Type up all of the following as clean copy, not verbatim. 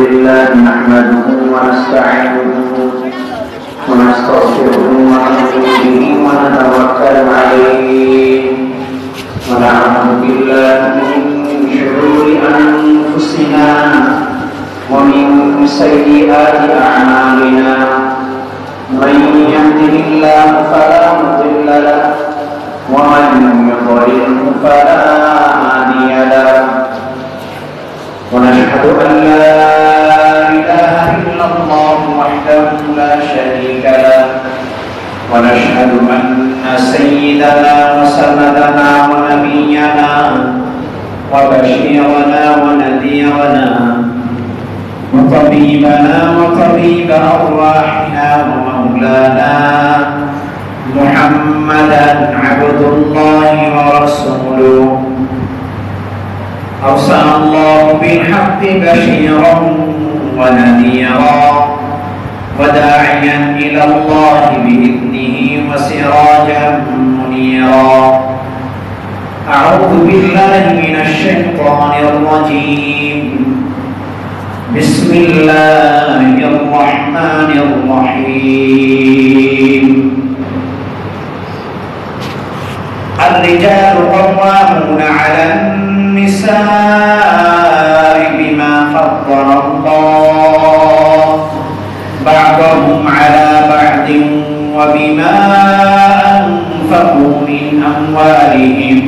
لله نحمده ونستعينه ونستغفره ونؤمن به ونتوكل عليه ونعوذ بالله من شرور أنفسنا ومن سيئات أعمالنا من يهده الله فلا مضل له ومن يضلل فلا هادي له ونشهد أن لا إله إلا الله وحده لا شريك له ونشهد أن سيدنا وسندنا ونبينا وبشيرنا ونذيرنا وطبيبنا وطبيب أرواحنا ومولانا محمدا عبد الله ورسوله أرسل الله بالحق بشيرا ونذيرا وداعيا إلى الله بإذنه وسراجا منيرا أعوذ بالله من الشيطان الرجيم بسم الله الرحمن الرحيم الرجال قوامون على النساء بما فضل الله بعضهم على بعض وبما أنفقوا من أموالهم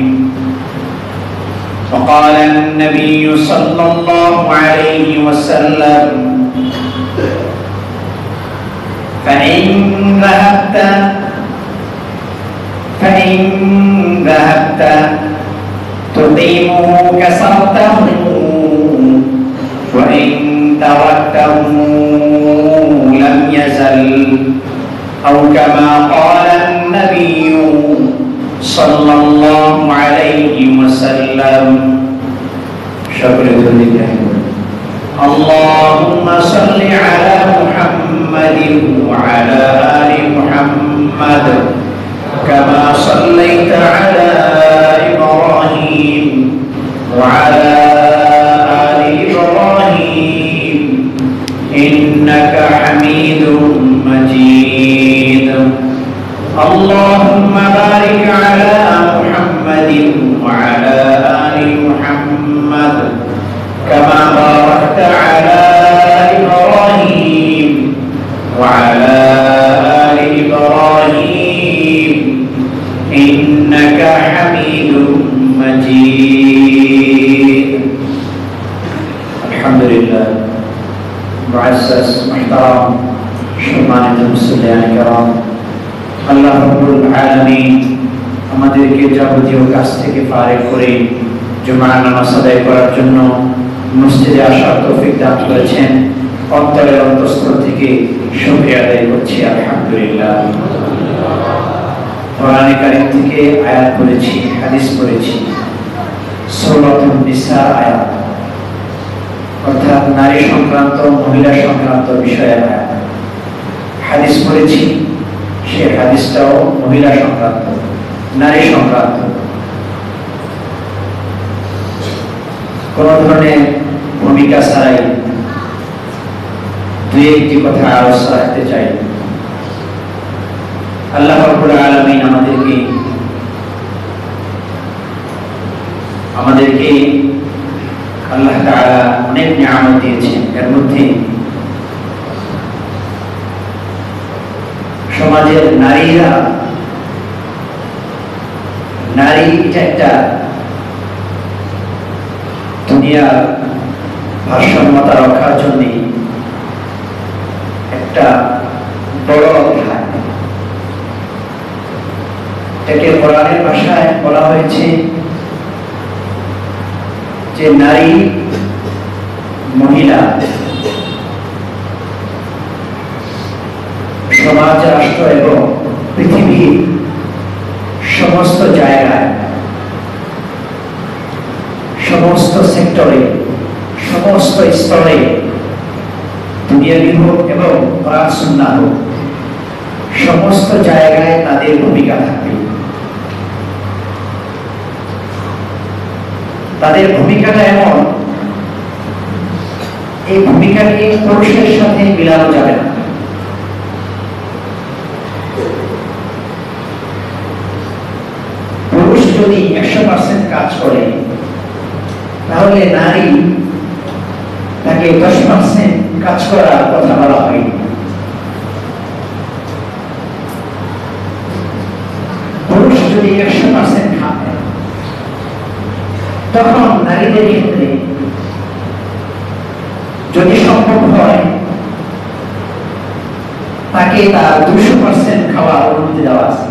وقال النبي صلى الله عليه وسلم فإن ذهبت تقيمه كسرته وإن تركته لم يزل أو كما قال النبي صلى الله عليه وسلم اللهم صل على محمد وعلى آل محمد كما صليت على إبراهيم وعلى آل إبراهيم إنك حميد مجيد اللهم بارك على محمد وعلى آل محمد كما باركت على إبراهيم وعلى آل إبراهيم إنك حميد مجيد الحمد لله معزز محترم সম্মানিত মুসলিম کرام আল্লাহ রাব্বুল আলামিন আমাদেরকে যাবতীয় কাজ থেকে ফারেক করে জুমার নামাজ আদায় করার জন্য মসজিদে আসার তৌফিক দান করেছেন। অন্তরের অন্তঃস্থল থেকে শুকরিয়া আদায় করছি আলহামদুলিল্লাহ। কোরআনে কারীম থেকে আয়াত পড়েছি, হাদিস পড়েছি, সূরাতুন নিসা আয়াত অর্থাৎ নারী সংক্রান্ত মহিলা সংক্রান্ত বিষয়ের আয়াত, হাদিস পড়েছি, সে হাদিসটাও মহিলা সংক্রান্ত নারী সংক্রান্ত। কোন ধরনের ভূমিকা ছাড়াই দুই একটি কথা আলোচনা রাখতে চাই। আল্লাহ রাব্বুল আলামিন আমাদেরকে আল্লাহ তাআলা অনেক নিয়ামত দিয়েছেন। এর মধ্যে সমাজের নারী এটা একটা দুনিয়ার ভারসাম্যতা রক্ষার জন্য একটা বড় অধ্যায়। এটাকে কোরআনের ভাষায় বলা হয়েছে যে নারী মহিলা সমাজ, রাষ্ট্র এবং পৃথিবীর সমস্ত জায়গায়, সমস্ত সেক্টরে, সমস্ত স্তরে, দুনিয়াবি হোক এবং কোরআন সুন্নাহ হোক, সমস্ত জায়গায় তাদের ভূমিকা থাকবে। তাদের ভূমিকাটা এমন এই ভূমিকাকে পুরুষের সাথে মিলানো যাবে না। পুরুষ যদি 100% কাজ করে তাহলে নারী তাকে 10% কাজ করার কথা বলা হয়নি। পুরুষ যদি 100% খাবে তখন নারীদের ক্ষেত্রে যদি সম্ভব হয় তাকে তার 200% খাওয়ার অনুমতি দেওয়া আছে।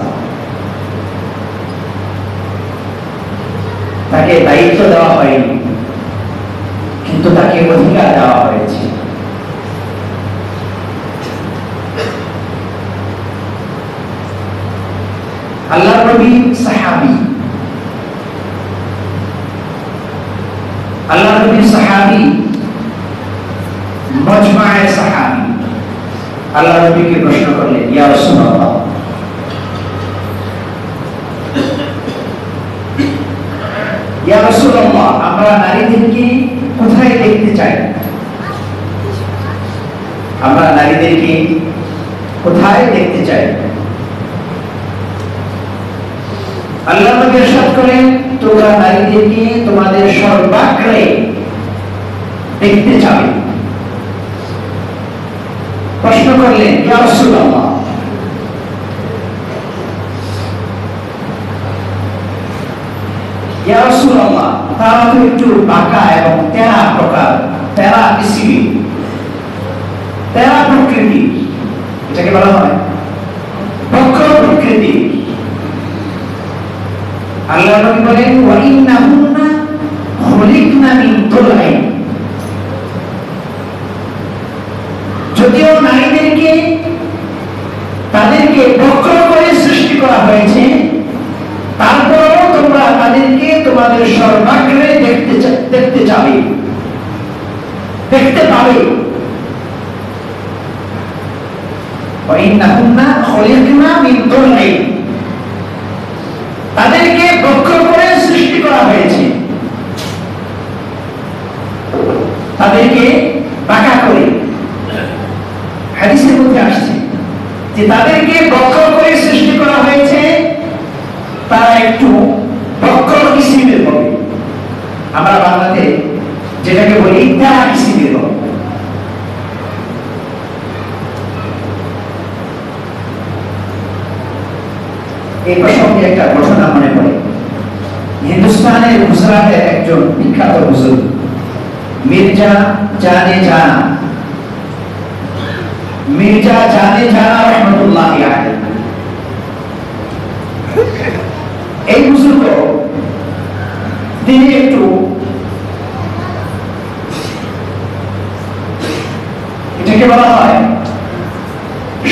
তাকে দায়িত্ব দেওয়া হয়নি, কিন্তু তাকে অধিকার দেওয়া হয়েছে। আল্লাহ নবী সাহাবী, আল্লাহ নবী সাহাবী, মজমায়ে সাহাবী আল্লাহ নবীকে প্রশ্ন করলেন, ইয়া রাসূলুল্লাহ, ইয়া রাসূলুল্লাহ, আমরা নারীদেরকে কোথায় দেখতে চাই? আমরা নারীদেরকে কোথায় দেখতে চাই? আল্লাহ নবী ইরশাদ করেন, তোমরা নারীদেরকে তোমাদের সর্বাগ্রে দেখতে চাবে। প্রশ্ন করলেন, ইয়া রাসূলুল্লাহ, ইয়া রাসূলুল্লাহ, তারা তো একটু বাঁকা এবং তেরা প্রকার, তেরা পৃথিবী, তেরা প্রকৃতি, এটাকে বলা হয় বক্র প্রকৃতি। আল্লাহ নবী বলেন, ওয়া ইন্নাহুন্না খুলিকনা মিন দুলআইন, যদিও নারীদেরকে তাদেরকে বক্র করে সৃষ্টি করা হয়েছে, তারপরও তোমরা তাদেরকে তোমাদের সর্বাগ্রে দেখতে চাবে, দেখতে পাবে। ওয়া ইন্নাহুন্না খুলিকনা মিন দুলআইন, তাদেরকে বক্র করে সৃষ্টি করা হয়েছে, তাদেরকে বাঁকা করে। হাদিসের মধ্যে আসছে যে তাদেরকে বক্র করে সৃষ্টি করা হয়েছে, তারা একটু বক্র কিসিমের হবে। আমরা বাংলাতে যেটাকে বলি তেরা কিসিমের হবে। এই প্রসঙ্গে একটা ঘটনা মনে পড়ে। হিন্দুস্তানের গুজরাটের একজন বিখ্যাত হুজুর মির্জা জানে জানা, মির্জা জানে জানা রহমতুল্লাহি আলাইহি, এই বুজুর্গ তিনি একটু এটাকে বলা হয়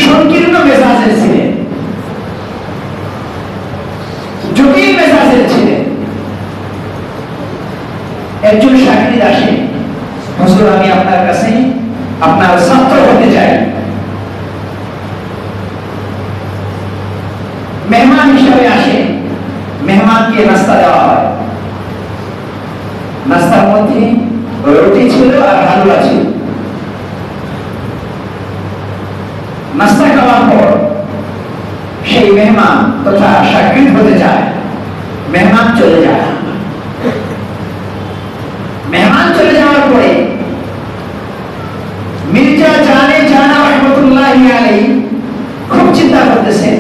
সংকীর্ণ মেজাজের ছিলেন, জটিল মেজাজের ছিলেন। একজন শাগির্দ আসে, হুজুর আমি আপনার কাছে আপনার ছাত্র হতে চাই। মেহমান হিসাবে আসে, মেহমানকে নাস্তা দেওয়া হয়। নাস্তার মধ্যে রুটি ছিল আর হালুয়া ছিল। নাস্তা খাওয়ার পর সেই মেহমান তথা শাগির্দ হতে যায়, মেহমান চলে যায়। মেহমান চলে যাওয়ার পরে মির্জা জানে জানা রহমতুল্লাহি আলাইহি খুব চিন্তা করতেছেন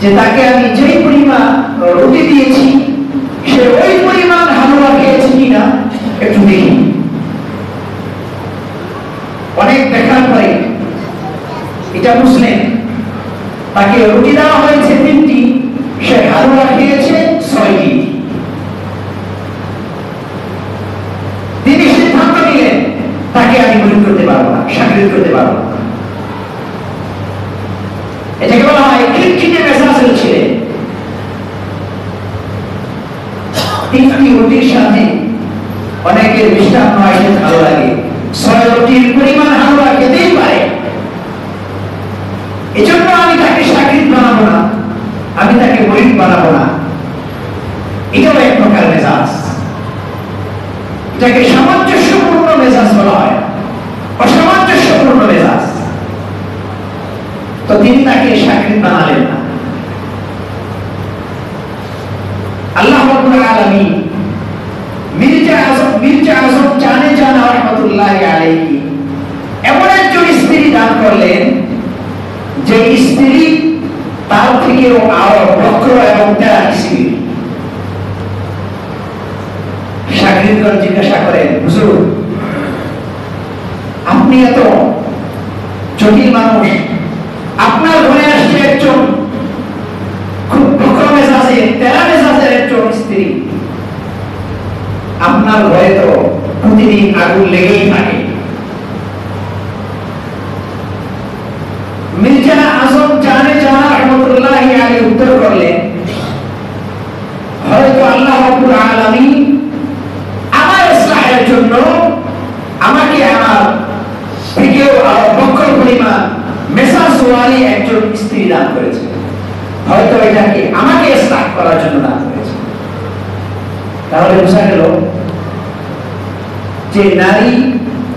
যে তাকে আমি যেই পরিমাণ রুটি দিয়েছি সে ওই পরিমাণ হালুয়া খেয়েছে কিনা একটু দেখি। অনেক দেখার পরে এটা বুঝলেন তাকে রুটি দেওয়া হয়েছে 3টি, সে হালুয়া খেয়েছে 6টি। তিনি সিদ্ধান্ত নিলেন তাকে আমি মুরিদ করতে পারবো না, শাগির্দ করতে পারবো না। এটাকে বলা হয় খিটখিটে মেজাজের ছিলেন। 3টি রুটির সাথে অনেকের মিষ্টান্ন আইটেম ভালো লাগে, 6 রুটির পরিমাণ হালুয়া খেতেই পারে। এজন্য আমি তাকে শাগির্দ বানাবো না, আমি তাকে মুরিদ বানাবো না। এটাও এক প্রকার মেজাজ, এটাকে সামঞ্জস্যপূর্ণ মেজাজ বলা হয়। তিনি তাকে শাকির বানালেন না। আল্লাহ রাব্বুল আলামিন মির্জা আজম জানে জানা রাহমাতুল্লাহি আলাইহি এমন একজন স্ত্রী দান করলেন যে স্ত্রী তার থেকেও আরো বক্র এবং তেরা স্ত্রী। শাকিরগণ জিজ্ঞাসা করেন, হুজুর আপনি এত জটিল মানুষ, আপনার ঘরে আসছে একজন খুব বক্র মেজাজের তেরা মেজাজের একজন স্ত্রী, আপনার ঘরে তো প্রতিদিন আগুন লেগেই থাকে। মির্জা আজম জানে জানা রাহমাতুল্লাহি আলাইহি উত্তর করলেন, হয়তো আল্লাহ রাব্বুল আলামিন আমার ইসলাহের জন্য আমাকে আমার থেকেও আরো বক্র পরিমাণ মেজাজওয়ালি একজন স্ত্রী দান করেছে, হয়তো এটাকে আমাকে ইসলাহ করার জন্য দান করেছে। তাহলে বোঝা গেল যে নারী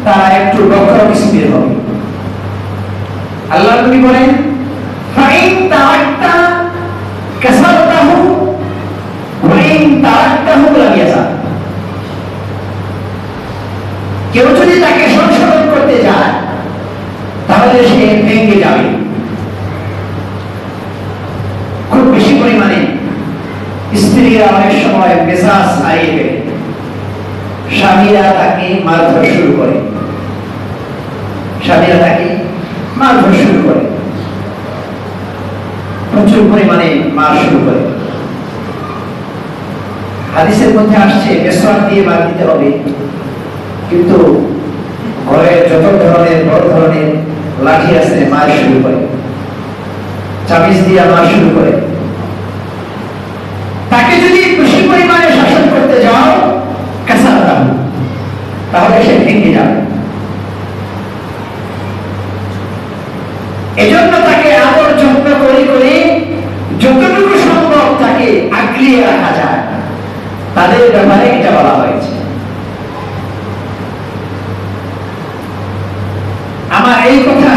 তারা একটু বক্র কিসমের হবে। আল্লাহ নবী বলেন, ফাইন তারাকতা কাসারতাহু ওয়া ইন তারাকতাহু লাম ইয়াজা। কেউ যদি তাকে সংশোধন করতে যায় তাহলে সে ভেঙে যাবে। খুব বেশি পরিমাণে স্ত্রীরা অনেক সময় মেজাজ হারিয়ে ফেলে, স্বামীরা তাকে মারধর শুরু করে, স্বামীরা তাকে মারধর শুরু করে, প্রচুর পরিমাণে মার শুরু করে। হাদিসের মধ্যে আসছে মেসওয়াক দিয়ে মার দিতে হবে, কিন্তু ঘরে যত ধরনের বড় ধরনের লাঠি আছে মার শুরু করে, চাবিজ দিয়ে মার শুরু করে। তাকে যদি বেশি পরিমাণে শাসন করতে যাও কাসারতাহু, তাহলে সে ভেঙে যাবে। এজন্য তাকে আদর যত্ন করে করে যতটুকু সম্ভব তাকে আগলিয়ে রাখা যায়, তাদের ব্যাপারে এটা বলা হয়েছে। আমার এই কথা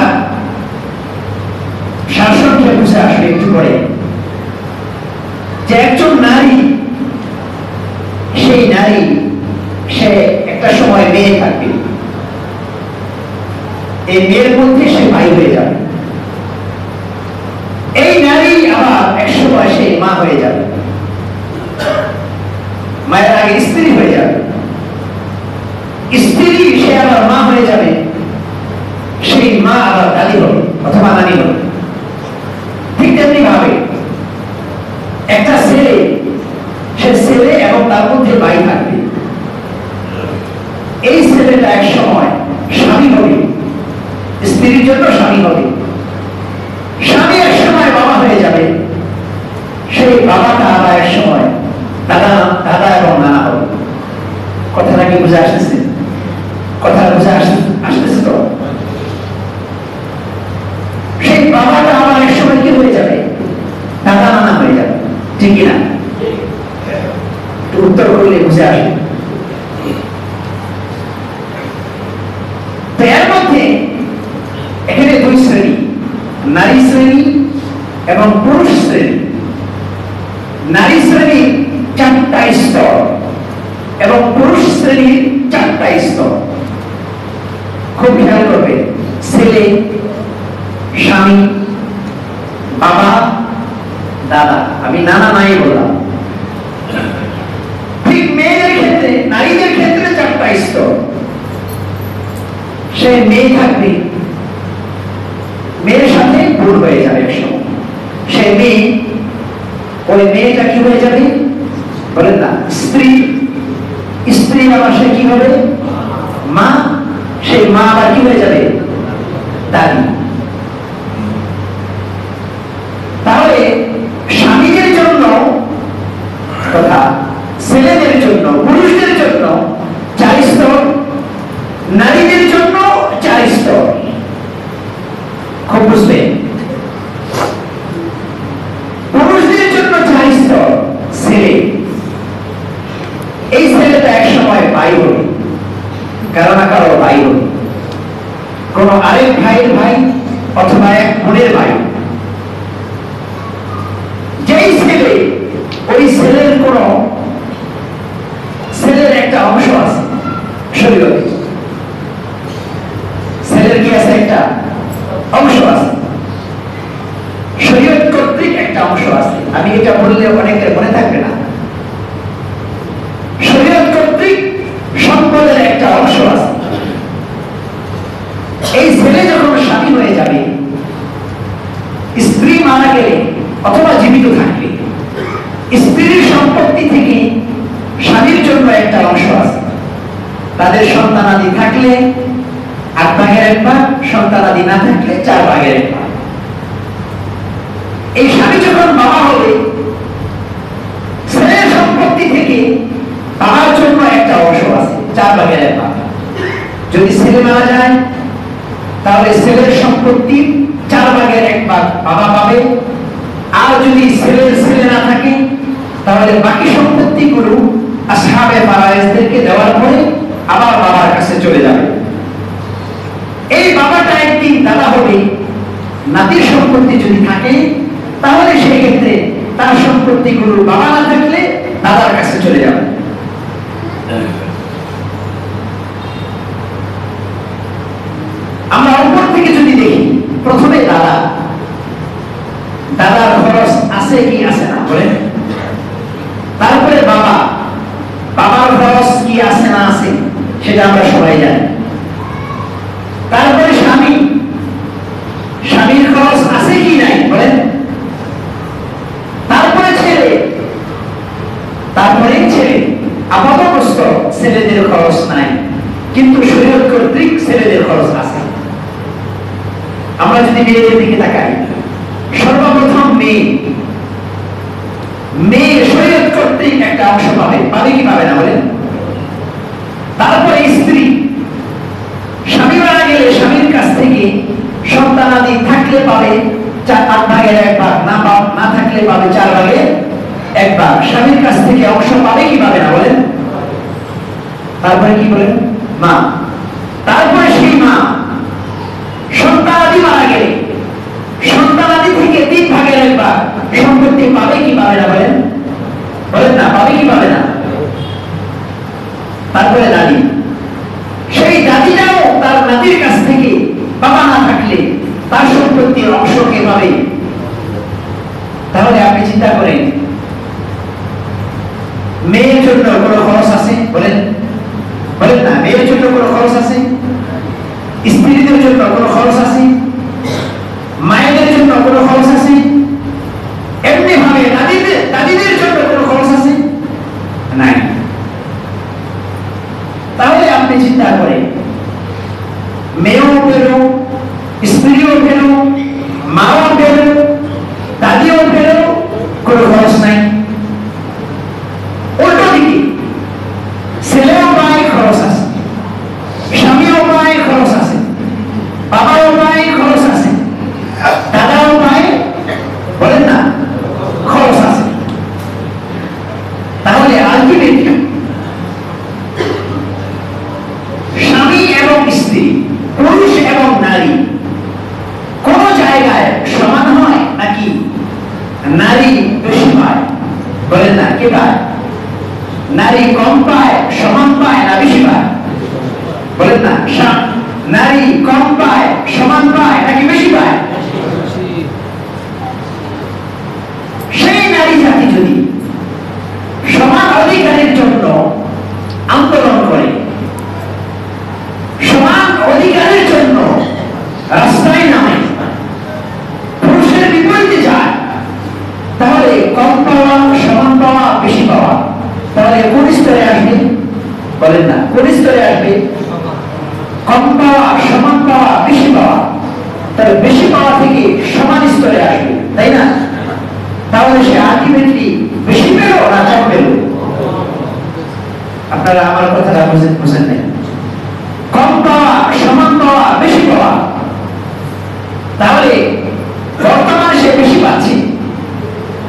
শাসনকে বুঝে আসবে একটু পরে, যে একজন নারী, সেই নারী সে একটা সময় মেয়ে থাকবে, এই মেয়ের মধ্যে সে ভাই হয়ে যাবে। এই নারী আবার এক সময় সে মা হয়ে যাবে, মায়ের আগে স্ত্রী হয়ে যাবে, স্ত্রী সে আবার মা হয়ে যাবে, সেই মা আবার দাদি হবে অথবা নানি হবে। ঠিক তেমনি ভাবে একটা ছেলে, সে ছেলে এবং তার মধ্যে ভাই থাকবে। এই ছেলেটা এক সময় স্বামী হবে, স্ত্রীর জন্য স্বামী হবে, স্বামী এক সময় বাবা হয়ে যাবে, সেই বাবাটা আবার এক সময় দাদা দাদা এবং নানা হবে। কথাটা কি বুঝে আসতেছে? কথাটা বুঝে আসতেছে তো? সেই বাবাটা আবার এক সময় কি হয়ে যাবে? দাদা নানা হয়ে যাবে, ঠিক কিনা? উত্তর করলে বুঝে আসবে। তো এর মধ্যে এখানে দুই শ্রেণী, নারী শ্রেণী এবং পুরুষ শ্রেণী। নারী শ্রেণীর 4টা স্তর এবং পুরুষ শ্রেণীর 4টা স্তর। খুব খেয়াল করবে, ছেলে, স্বামী, বাবা, দাদা। আমি নানা নাই বললাম। ঠিক মেয়েদের ক্ষেত্রে, নারীদের ক্ষেত্রে 4টা স্তর। সে মেয়ে থাকবে, মেয়ের সাথে ভুল হয়ে যাবে এক সময়, সে মেয়ে, ওই মেয়েটা কি হয়ে যাবে বলেন না? স্ত্রী। স্ত্রী আবার সে কি হবে? মা। সেই মা আবার কি হয়ে যাবে? দাদি। তাহলে স্বামীদের জন্য তথা ছেলেদের জন্য, পুরুষদের জন্য 4 স্তর, নারীদের জন্য 4 স্তর। খুব বুঝবেন, পুরুষদের জন্য 4 স্তর। ছেলে, এই ছেলেটা এক সময় ভাই হবে, কারো না কারো ভাই হবে, কোন আরেক ভাইয়ের ভাই অথবা এক বোনের ভাই, যেই ছেলে ওই ছেলের কোন ছেলের একটা অংশ আছে শরীয়তে, ছেলের কি আছে একটা অংশ আছে, শরীয়ত কর্তৃক একটা অংশ আছে। আমি এটা বললে অনেকের মনে থাকবে না। শরীয়ত কর্তৃক সম্পদের একটা অংশ আছে। এই ছেলে যখন স্বামী হয়ে যাবে, স্ত্রী মারা গেলে অথবা জীবিত থাকলে স্ত্রীর সম্পত্তি থেকে স্বামীর জন্য একটা অংশ আছে। তাদের সন্তানাদি থাকলে 8 ভাগের 1 ভাগ, সন্তানাদি না থাকলে 4 ভাগের 1 ভাগ। এই স্বামী যখন বাবা হবে, ছেলের সম্পত্তি থেকে বাবার জন্য একটা অংশ আছে 4 ভাগের 1 ভাগ। যদি ছেলে মারা যায় তাহলে ছেলের সম্পত্তি 4 ভাগের 1 ভাগ বাবা পাবে। আর যদি ছেলের ছেলে না থাকে তাহলে বাকি সম্পত্তিগুলো আসহাবে ফারায়েজদেরকে দেওয়ার পরে আবার বাবার কাছে চলে যাবে। এই বাবাটা একদিন দাদা হবে। নাতির সম্পত্তি যদি থাকে তাহলে সেই ক্ষেত্রে তার সম্পত্তিগুলো বাবা না থাকলে দাদার কাছে চলে যাবে। আমরা উপর থেকে যদি দেখি, প্রথমে দাদা, দাদার খরচ আছে কি আছে না বলেন। তারপরে বাবা, বাবার খরচ কি আছে না আছে সেটা আমরা সবাই জানি। তারপরে স্বামী, স্বামীর খরচ আছে কি নাই বলেন। তারপরে ছেলে, তারপরে ছেলে। আপাতত ছেলেদের খরচ নাই, কিন্তু শরীয়ত কর্তৃক ছেলেদের খরচ আছে। আমরা যদি মেয়েদের দিকে তাকাই, সর্বপ্রথম মেয়ে, মেয়ে শরীয়ত কর্তৃক একটা অংশ পাবে। পাবে কি পাবে না বলেন। তারপরে স্ত্রী, স্বামী মারা গেলে স্বামীর কাছ থেকে সন্তানাদি থাকলে পাবে 8 ভাগের 1 ভাগ, না থাকলে পাবে 4 ভাগের 1 ভাগ। স্বামীর কাছ থেকে অংশ পাবে কি পাবে না বলেন। তারপরে কি বলেন, মা। তারপরে সেই মা সন্তানাদি মারা গেলে সন্তানাদি থেকে 3 ভাগের 1 ভাগ সম্পত্তি পাবে কি পাবে না বলেন। বলেন না, পাবে কি পাবে না। তারপরে দাদি, সেই দাদিটাও তার নাতির কাছ থেকে বাবা না থাকলে তার সম্পত্তির অংশ কে পাবে। তাহলে আপনি চিন্তা করেন, মেয়ের জন্য কোনো খরচ আছে বলেন। বলেন না, মেয়ের জন্য কোনো খরচ আছে, স্ত্রীদের জন্য কোনো খরচ আছে, মায়েদের জন্য কোনো খরচ আছে, এমনি ভাবে দাদিদের জন্য কোনো খরচ আছে নাই। তাহলে আপনি চিন্তা করেন, মেয়েও পেল, স্ত্রীও পেল, মাও পেল, দাদিও পেল, কোনো খরচ নাই। উল্টো দিকে ছেলেও পায়, খরচ আছে, স্বামীও পায়, খরচ আছে, বাবাও পায়, খরচ আছে, দাদাও পায়, বলেন না, খরচ আছে। তাহলে আলটিমেটলি স্বামী এবং স্ত্রী, পুরুষ এবং নারী কোন জায়গায় সমান হয় নাকি নারী বেশি পায়? বলেন না, কে পায়? নারী কম পায়, সমান পায় না বেশি পায়? বলেন না, নারী কম পায়, সমান পায় নাকি বেশি পায়? সেই নারী জাতি যদি সমান অধিকারের জন্য আন্দোলন করে, সমান অধিকারের জন্য রাস্তায় নামে, পুরুষের বিপরীতে যায়, তাহলে কম পাওয়া, সমান পাওয়া, বেশি পাওয়া, তাহলে কোন স্তরে আসবে? বলেন না, কোন স্তরে আসবে? কম পাওয়া, সমান পাওয়া, বেশি পাওয়া, তাহলে বেশি পাওয়া থেকে সমান স্তরে আসবে, তাই না? তাহলে সে আলটিমেটলি বেশি পেল না কম পেল? আপনারা আমার কথাটা বুঝেন নাই। কম পাওয়া, সমান পাওয়া, বেশি পাওয়া, তাহলে বর্তমানে সে বেশি পাচ্ছে।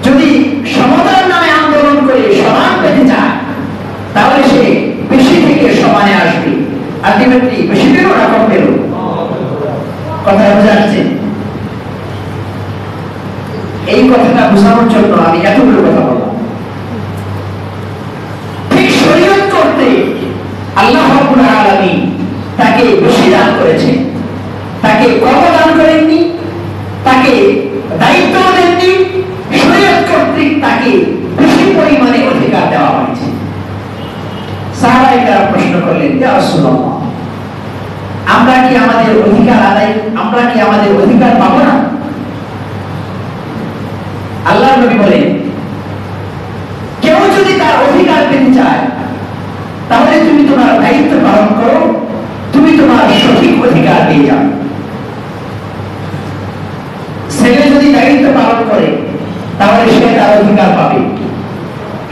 যদি সমতার নামে আন্দোলন করে সমান পেতে চায়, তাহলে সে বেশি থেকে সমানে আসবে। আলটিমেটলি বেশি পেল না কম পেল? কথা বুঝে আসছে? এই কথাটা বুঝে বোঝানোর জন্য আমি এতগুলো কথা বললাম। ঠিক শরীয়ত করতে আল্লাহ রাব্বুল আলামিন তাকে বেশি দান করেছেন, তাকে কম দান করেননি, তাকে দায়িত্ব দেননি, শরীয়ত কর্তৃক তাকে বেশি পরিমাণে অধিকার দেওয়া হয়েছে। সাহাবায়ে কেরাম প্রশ্ন করলেন, ইয়া রাসূলুল্লাহ, আমরা কি আমাদের অধিকার পাবো না? আল্লাহর নবী বলেন, কেউ যদি তার অধিকার পেতে চায় তাহলে তুমি তোমার দায়িত্ব পালন করো, তুমি তোমার সঠিক অধিকার পেয়ে যাবে। ছেলে যদি দায়িত্ব পালন করে তাহলে সে তার অধিকার পাবে।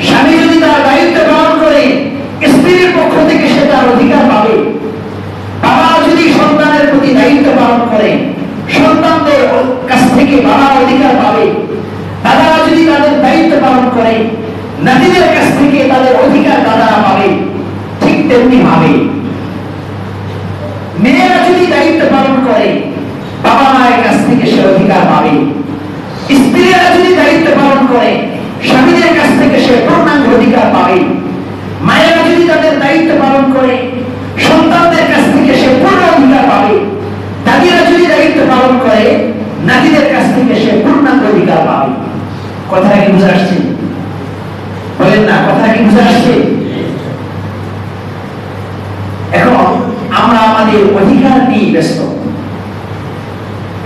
স্বামী যদি তার দায়িত্ব পালন করে স্ত্রীর পক্ষ থেকে সে তার অধিকার পাবে। বাবা যদি সন্তানের প্রতি দায়িত্ব পালন করে সন্তানদের কাছ থেকে বাবা অধিকার পাবে। দাদারা যদি তাদের দায়িত্ব পালন করে নাতিদের কাছ থেকে তাদের অধিকার দাদারা পাবে। ঠিক তেমনি ভাবে মেয়েরা যদি দায়িত্ব পালন করে বাবা মায়ের কাছ থেকে সে অধিকার পাবে। স্ত্রীরা যদি দায়িত্ব পালন করে স্বামীদের কাছ থেকে সে পূর্ণাঙ্গ অধিকার পাবে। মায়েরা যদি তাদের দায়িত্ব পালন করে সন্তানদের কাছ থেকে সে পূর্ণ অধিকার পাবে। দাদিরা যদি দায়িত্ব পালন করে নাতিদের কাছ থেকে সে পূর্ণাঙ্গ অধিকার পাবে। কথাটা কি বুঝে আসছে? বলেন না, কথাটা কি বুঝে আসছে? এখন আমরা আমাদের অধিকার নিয়ে ব্যস্ত।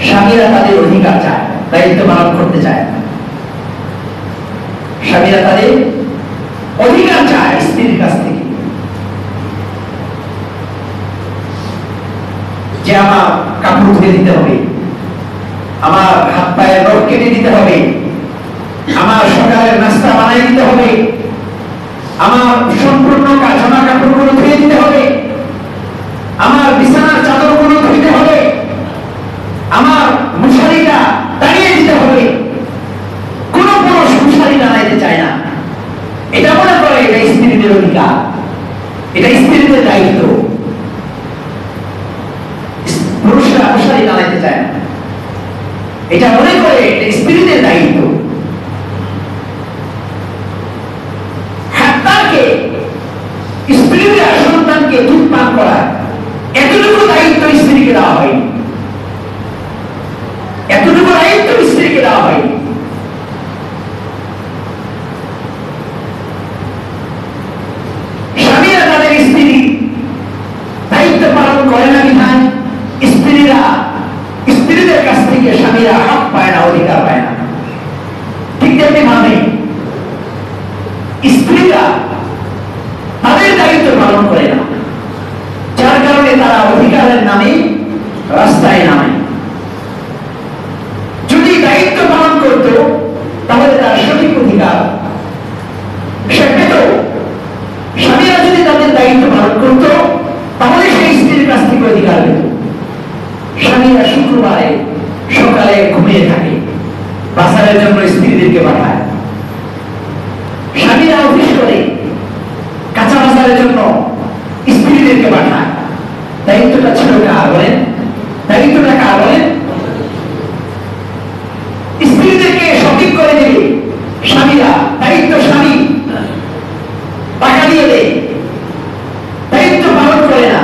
স্বামীরা তাদের অধিকার চায়, দায়িত্ব পালন করতে চায় না। স্বামীরা তাদের অধিকার চায় স্ত্রীর কাছ থেকে, যে আমার কাপড় ধুয়ে দিতে হবে, আমার হাত পায়ের নখ কেটে দিতে হবে, আমার সকালের নাস্তা বানাই দিতে হবে, আমার সম্পূর্ণ জামা কাপড়গুলো ধুয়ে দিতে হবে, আমার বিছানার চাদরগুলো ধুইতে হবে, আমার মশারিটা টানিয়ে দিতে হবে। কোন পুরুষ মশারি টানাইতে চায় না। এটা মনে করে এটা স্ত্রীদের অধিকার, এটা স্ত্রীদের দায়িত্ব। পুরুষরা মশারি টানাইতে চায় না, এটা মনে করে এটা স্ত্রীদের দায়িত্ব। স্ত্রীরা সন্তানকে দুধ পান করা, এতটুকু দায়িত্ব স্ত্রীকে দেওয়া হয়নি, এতটুকু দায়িত্ব স্ত্রীকে দেওয়া হয়নি। স্বামীরা তাদের স্ত্রী দায়িত্ব পালন করে না বিধান স্ত্রীদের কাছ থেকে স্বামীরা হক পায় না, অধিকার পায় না। ঠিক তেমনি ভাবে স্ত্রীরা তাদের দায়িত্ব পালন করে না, যার কারণে তারা অধিকারের নামে রাস্তায় নামে। যদি দায়িত্ব পালন করত তাহলে তার সঠিক অধিকার সে পেত। স্বামীরা যদি তাদের দায়িত্ব পালন করত তাহলে সেই স্ত্রীর কাছ থেকে অধিকার পেত। স্বামীরা শুক্রবারে সকালে ঘুমিয়ে থাকে, বাজারের জন্য স্ত্রীদেরকে পাঠায়। স্বামীরা অফিস করে কাঁচা বাজারের জন্য স্ত্রীদেরকে পাঠায়। দায়িত্বটা ছিল কার বলেন? দায়িত্বটা কার বলেন? স্ত্রীদেরকে সঠিক করে দেবে স্বামীরা। দায়িত্ব স্বামী টাকা দিয়ে দেয়, দায়িত্ব পালন করে না।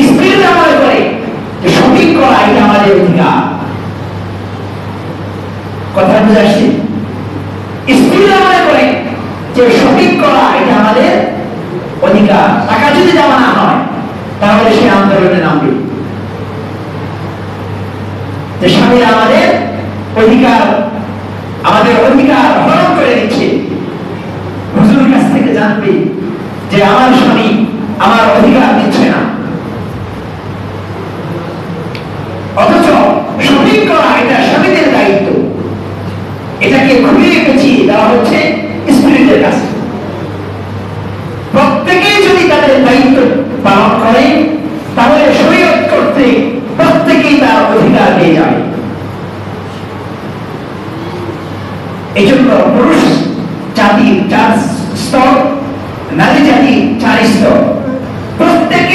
স্ত্রীরা মনে করে যে সঠিক করা এটা আমাদের অধিকার। কথা বুঝে আসছে? স্ত্রীরা মনে করে যে সঠিক করা এটা আমাদের অধিকার। টাকা যদি দেওয়া না হয় তাহলে সে আন্দোলনে নামবে, যে স্বামীরা আমাদের অধিকার হরণ করে দিচ্ছে। হুজুরের কাছ থেকে জানবে যে আমার স্বামী আমার অধিকার দিচ্ছে না, অথচ সঠিক করা এটা স্বামীদের দায়িত্ব। এটাকে ঘুরিয়ে পেঁচিয়ে দেওয়া হচ্ছে স্ত্রীদের কাছে। প্রত্যেকেই যদি তাদের দায়িত্ব পালন করে তাহলে শরীয়ত কর্তৃক প্রত্যেকেই তার অধিকার পেয়ে যাবে। এই জন্য পুরুষ জাতির 4 স্তর, নারী জাতির 4 স্তর। প্রত্যেকে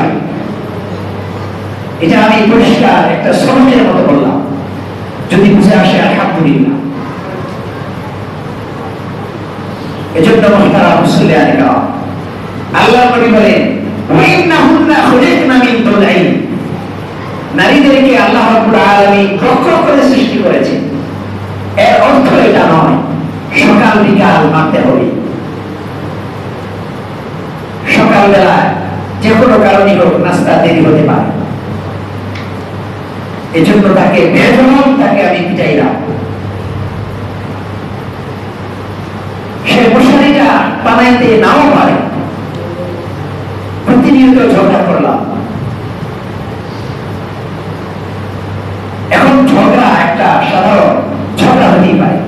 হবে। এটা আমি পরিষ্কার একটা সনদের মতো বললাম, যদি বুঝে আসে আলহামদুলিল্লাহ। এজন্য মুহতারাম মুসল্লিয়ান কিরাম, আল্লাহ নবী বলেন ওয়াইন্নাহুন্না খুলিকনা মিন দুলাইন, নারীদেরকে আল্লাহ রাব্বুল আলামিন বক্র করে সৃষ্টি করেছেন। এর অর্থ এটা নয় সকাল বিকাল মারতে হবে। সকালবেলা যে কোনো কারণে হোক নাস্তা দেরি হতে পারে, এজন্য তাকে বেদরম তাকে আমি পিটাইলাম। সে মশারিটা বানাইতে নাও পারে, প্রতিনিয়ত ঝগড়া করলাম। এখন ঝগড়া একটা সাধারণ ঝগড়া হতেই পারে।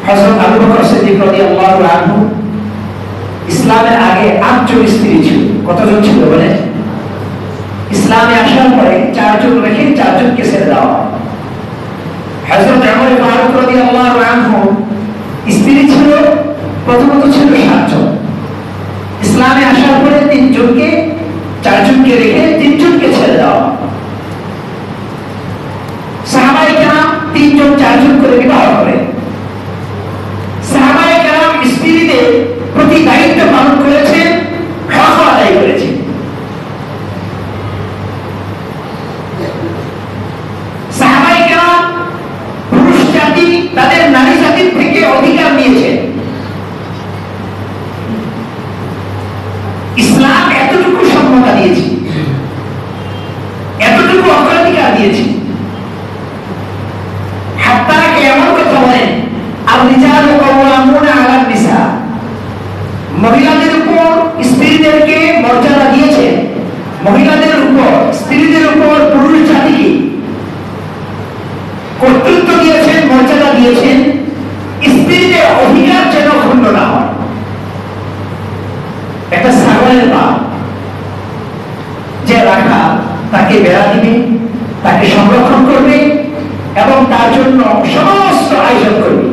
হযরত আবু বকর সিদ্দিক রাদিয়াল্লাহু আনহু ইসলামের আগে 8 জন স্ত্রী ছিল। কতজন ছিল বলেন? ইসলামে আসার পরে 4 জন রেখে 4 জনকে ছেড়ে দেওয়া হয়। হযরত ওমর ফারুক রাদিয়াল্লাহু আনহু স্ত্রী ছিল প্রথমত ছিল 7 জন। ইসলামে আসার পরে 3 জনকে 4 জনকে রেখে 3 জনকে ছেড়ে দেওয়া হয়। সাহাবায়ে কেরাম 3 জন 4 জন করে বিবাহ করেন। সাহাবায়ে কেরাম স্ত্রীদের প্রতি দায়িত্ব পালন করেছেন, হক আদায় করেছেন। সাহাবায়ে কেরাম পুরুষ জাতি তাদের নারী জাতির থেকে অধিকার নিয়েছে। ইসলাম এতটুকু সম্মাননা দিয়েছে, এতটুকু অগ্রাধিকার দিয়েছে। হাত্তা এমন কথা বলেন আর রিজালু কাওয়ামুনা আলান নিসা, মহিলাদের উপর স্ত্রীদেরকে মর্যাদা দিয়েছে, মহিলাদের উপর স্ত্রীদের উপর পুরুষ জাতিকে কর্তৃত্ব দিয়েছেন, মর্যাদা দিয়েছেন। স্ত্রীদের অধিকার যেন ক্ষুণ্ণ না হয়। একটা ছাগলের পা যে রাখা, তাকে বেড়া দিবে, তাকে সংরক্ষণ করবে এবং তার জন্য সমস্ত আয়োজন করবে।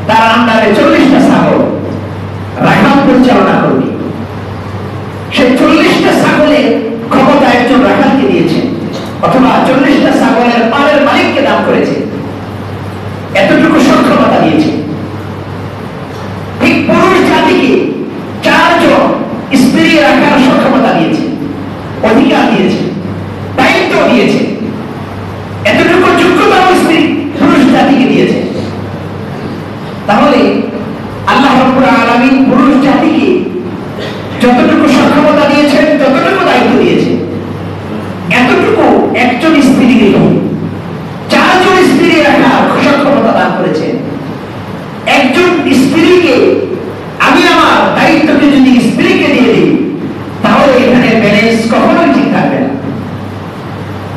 তার আন্ডারে 40টা ছাগল রাখাল পরিচালনা করবে। সে 40টা ছাগলের ক্ষমতা একজন রাখালকে দিয়েছে, অথবা 40টা ছাগলের পালের মালিককে দান করেছে। এতটুকু সক্ষমতা দিয়েছে। ঠিক পুরুষ জাতিকে 4 জন স্ত্রী রাখার সক্ষমতা দিয়েছে, অধিকার দিয়েছে, দায়িত্ব দিয়েছে। এতটুকু যোগ্যতা স্ত্রী পুরুষ জাতিকে দিয়েছে। তাহলে আল্লাহ রাব্বুল আলামিন পুরুষ জাতিকে যতটুকু সক্ষমতা দিয়েছেন, যতটুকু দায়িত্ব দিয়েছেন, এতটুকু একজন স্ত্রীকে 4 জন স্ত্রী রাখার সক্ষমতা দান করেছেন। একজন স্ত্রীকে আমি আমার দায়িত্বকে যদি স্ত্রীকে দিয়ে দিই, তাহলে এখানে ব্যালেন্স কখনোই ঠিক থাকবে না।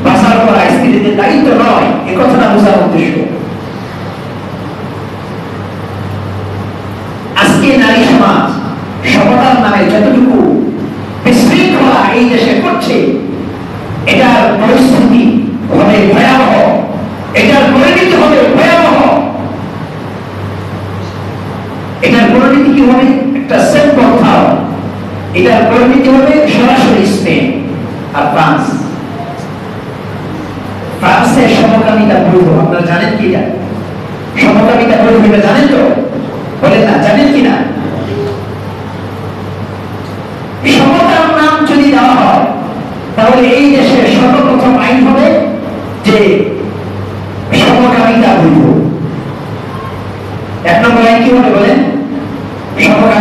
বাসার করা স্ত্রীদের দায়িত্ব নয়, এ কথাটা বোঝার উদ্দেশ্য। আজকে নারী সমাজ সমতার নামে যতটুকু বিশৃঙ্খলা এই দেশে করছে, এটার পরিস্থিতি হবে ভয়াবহ, এটার পরিণতি হবে ভয়াবহ। এটার পরিণতি কি হবে? একটা সিম্পল থাও, এটার পরিণতি হবে সরাসরি স্পেন আর ফ্রান্স। ফ্রান্সের সমকামিতা বৈধ, আপনারা জানেন কি? এটা সমকামিতা বৈধ, এটা জানেন তো? বলেন না, জানেন কি না? সমতার নাম যদি দেওয়া হয়, তাহলে এই দেশের সর্বপ্রথম আইন হবে যে সমকামিতা বৈধ। 1 নম্বর আইন কি হবে বলেন? সমকামিতা